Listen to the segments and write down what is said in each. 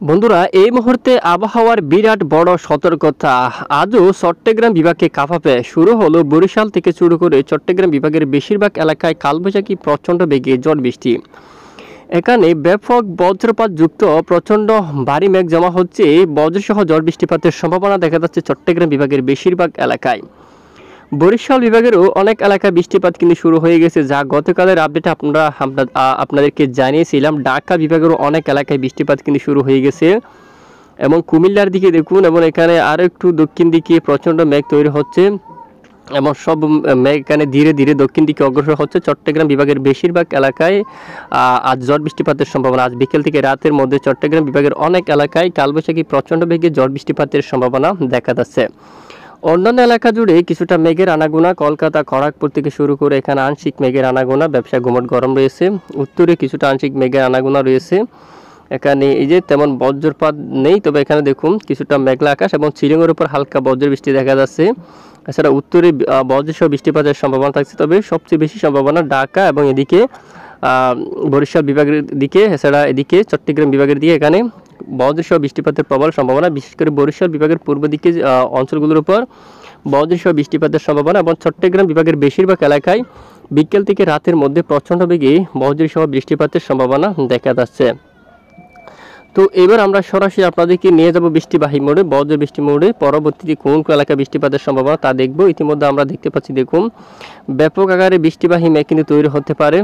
বন্ধুরা, এই মুহূর্তে আবহাওয়ার বিরাট বড় সতর্কতা। আজও চট্টগ্রাম বিভাগকে কাঁপাবে। শুরু হলো বরিশাল থেকে শুরু করে চট্টগ্রাম বিভাগের বেশিরভাগ এলাকায় কালবৈশাখী প্রচণ্ড বেগে ঝড় বৃষ্টি। এখানে ব্যাপক বজ্রপাত যুক্ত প্রচণ্ড ভারী মেঘ জমা হচ্ছে। বজ্রসহ ঝড় বৃষ্টিপাতের সম্ভাবনা দেখা যাচ্ছে চট্টগ্রাম বিভাগের বেশিরভাগ এলাকায়। বরিশাল বিভাগেরও অনেক এলাকায় বৃষ্টিপাত কিন্তু শুরু হয়ে গেছে, যা গতকালের আপডেটে আপনাদেরকে জানিয়েছিলাম। ঢাকা বিভাগেরও অনেক এলাকায় বৃষ্টিপাত কিন্তু শুরু হয়ে গেছে এবং কুমিল্লার দিকে দেখুন, এবং এখানে আরও একটু দক্ষিণ দিকে প্রচণ্ড মেঘ তৈরি হচ্ছে এবং সব মেঘ এখানে ধীরে ধীরে দক্ষিণ দিকে অগ্রসর হচ্ছে। চট্টগ্রাম বিভাগের বেশিরভাগ এলাকায় আজ ঝড় বৃষ্টিপাতের সম্ভাবনা। আজ বিকেল থেকে রাতের মধ্যে চট্টগ্রাম বিভাগের অনেক এলাকায় কালবৈশাখী প্রচণ্ড বেগে ঝড় বৃষ্টিপাতের সম্ভাবনা দেখা যাচ্ছে। অন্যান্য এলাকা জুড়ে কিছুটা মেঘের আনাগোনা। কলকাতা, খড়গপুর থেকে শুরু করে এখানে আংশিক মেঘের আনাগোনা। ব্যবসায় গুমট গরম রয়েছে। উত্তরে কিছুটা আংশিক মেঘের আনাগোনা রয়েছে। এখানে এই যে তেমন বজ্রপাত নেই, তবে এখানে দেখুন কিছুটা মেঘলা আকাশ এবং চিরিংয়ের উপর হালকা বজ্র বৃষ্টি দেখা যাচ্ছে। এছাড়া উত্তরে বজ্রসহ বৃষ্টিপাতের সম্ভাবনা থাকছে, তবে সবচেয়ে বেশি সম্ভাবনা ঢাকা এবং এদিকে বরিশাল বিভাগের দিকে। এছাড়া এদিকে চট্টগ্রাম বিভাগের দিকে এখানে বজ্রসহ বৃষ্টিপাতের প্রবল সম্ভাবনা, বিশেষ করে বরিশাল বিভাগের পূর্ব দিকে অঞ্চলগুলোর উপর বজ্রসহ বৃষ্টিপাতের সম্ভাবনা। এবং চট্টগ্রাম বিভাগের বেশিরভাগ এলাকায় বিকেল থেকে রাতের মধ্যে প্রচণ্ড বেগে বজ্রসহ বৃষ্টিপাতের সম্ভাবনা দেখা যাচ্ছে। তো এবার আমরা সরাসরি আপনাদেরকে নিয়ে যাব বৃষ্টিবাহী মোড়ে, বজ্র বৃষ্টি মোড়ে। পরবর্তীতে কোন কোন এলাকায় বৃষ্টিপাতের সম্ভাবনা তা দেখব। ইতিমধ্যে আমরা দেখতে পাচ্ছি, দেখুন ব্যাপক আকারে বৃষ্টিবাহী মেঘ কিন্তু তৈরি হতে পারে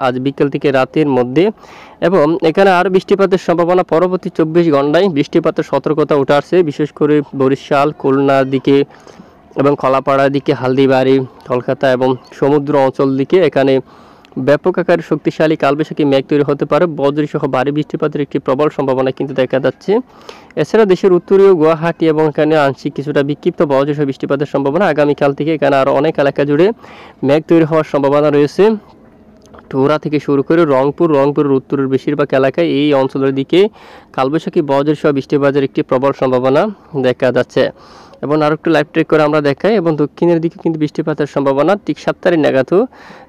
আজ বিকেল থেকে রাতের মধ্যে, এবং এখানে আরও বৃষ্টিপাতের সম্ভাবনা পরবর্তী 24 ঘন্টায় বৃষ্টিপাতের সতর্কতা উঠে আসছে। বিশেষ করে বরিশাল, খুলনার দিকে এবং কলাপাড়ার দিকে, হালদিবাড়ি, কলকাতা এবং সমুদ্র অঞ্চল দিকে এখানে ব্যাপক আকারে শক্তিশালী কালবৈশাখী মেঘ তৈরি হতে পারে। বজ্রসহ ভারী বৃষ্টিপাতের একটি প্রবল সম্ভাবনা কিন্তু দেখা যাচ্ছে। এছাড়া দেশের উত্তরীয় গুয়াহাটি এবং এখানে আংশিক কিছুটা বিক্ষিপ্ত বজ্রসহ বৃষ্টিপাতের সম্ভাবনা। আগামীকাল থেকে এখানে আরও অনেক এলাকা জুড়ে মেঘ তৈরি হওয়ার সম্ভাবনা রয়েছে। টুরা থেকে শুরু করে রংপুরের উত্তরের বেশিরভাগ এলাকায় এই অঞ্চলের দিকে কালবৈশাখী বজ্রসহ বৃষ্টিপাতের একটি প্রবল সম্ভাবনা দেখা যাচ্ছে। এবং আরও একটু লাইভ ট্রেক করে আমরা দেখাই। এবং দক্ষিণের দিকে কিন্তু বৃষ্টিপাতের সম্ভাবনা ঠিক 7 তারিখ নাগাদ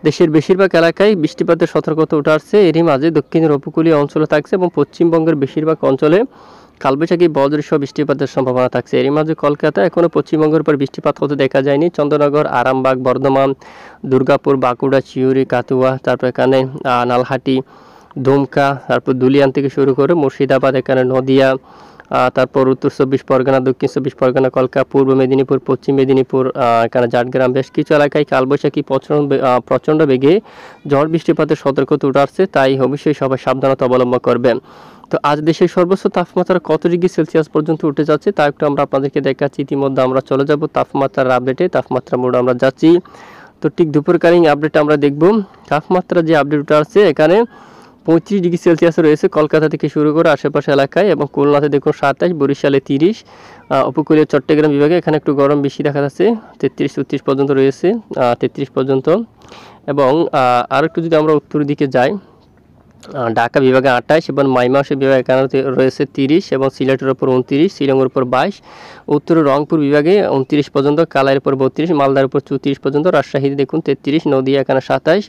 দেশের বেশিরভাগ এলাকায় বৃষ্টিপাতের সতর্কতা উঠে আসছে। এরই মাঝে দক্ষিণের উপকূলীয় অঞ্চলে থাকছে এবং পশ্চিমবঙ্গের বেশিরভাগ অঞ্চলে কালবৈশাখী বজ্রসহ বৃষ্টিপাতের সম্ভাবনা থাকছে। এরই মাঝে কলকাতা এখনও পশ্চিমবঙ্গের উপর বৃষ্টিপাত হতে দেখা যায়নি। চন্দ্রনগর, আরামবাগ, বর্ধমান, দুর্গাপুর, বাঁকুড়া, চিউরি, কাতুয়া, তারপর এখানে নালহাটি, দুমকা, তারপর দুলিয়ান থেকে শুরু করে মুর্শিদাবাদ, এখানে নদিয়া, তারপর উত্তর 24 পরগনা, দক্ষিণ 24 পরগনা, কলকাতা, পূর্ব মেদিনীপুর, পশ্চিম মেদিনীপুর, এখানে ঝাড়গ্রাম, বেশ কিছু এলাকায় কালবৈশাখী প্রচণ্ড বেগে ঝড় বৃষ্টিপাতের সতর্কতা উঠে আসছে। তাই অবশ্যই সবাই সাবধানতা অবলম্বন করবেন। তো আজ দেশের সর্বোচ্চ তাপমাত্রা কত ডিগ্রি সেলসিয়াস পর্যন্ত উঠে যাচ্ছে তা একটু আমরা আপনাদেরকে দেখাচ্ছি। ইতিমধ্যে আমরা চলে যাব তাপমাত্রার আপডেটে। তাপমাত্রা মোড়ে আমরা যাচ্ছি। তো ঠিক দুপুরকালীন আপডেট আমরা দেখব। তাপমাত্রা যে আপডেট উঠে আসছে, এখানে 35 ডিগ্রি সেলসিয়াস রয়েছে কলকাতা থেকে শুরু করে আশেপাশে এলাকায়, এবং খুলনাতে দেখুন 27, বরিশালে 30, উপকূলীয় চট্টগ্রাম বিভাগে এখানে একটু গরম বেশি দেখা যাচ্ছে, 33-34 পর্যন্ত রয়েছে, 33 পর্যন্ত। এবং আর একটু যদি আমরা উত্তর দিকে যাই, ঢাকা বিভাগে 28 এবং মাইমাংসিক বিভাগে এখানে রয়েছে 30, এবং সিলেটের উপর 29, শিলংয়ের উপর 22, উত্তরে রংপুর বিভাগে 29 পর্যন্ত, কালাইয়ের উপর 32, মালদার উপর 34 পর্যন্ত, রাজশাহীতে দেখুন 33, নদিয়া এখানে 27।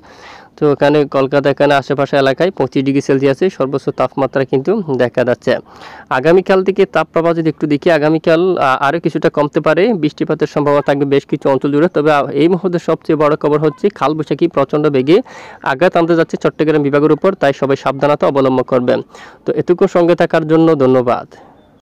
তো এখানে কলকাতা এখানে আশেপাশে এলাকায় 25 ডিগ্রি সেলসিয়াসে সর্বোচ্চ তাপমাত্রা কিন্তু দেখা যাচ্ছে। আগামীকাল থেকে তাপপ্রবাহ যদি একটু দেখি, আগামীকাল আরও কিছুটা কমতে পারে, বৃষ্টিপাতের সম্ভাবনা থাকবে বেশ কিছু অঞ্চল জুড়ে। তবে এই মুহূর্তে সবচেয়ে বড় খবর হচ্ছে কালবৈশাখী প্রচণ্ড বেগে আঘাত আনতে যাচ্ছে চট্টগ্রাম বিভাগের উপর, তাই সবাই সাবধানতা অবলম্বন করবেন। তো এতক্ষণ সঙ্গে থাকার জন্য ধন্যবাদ।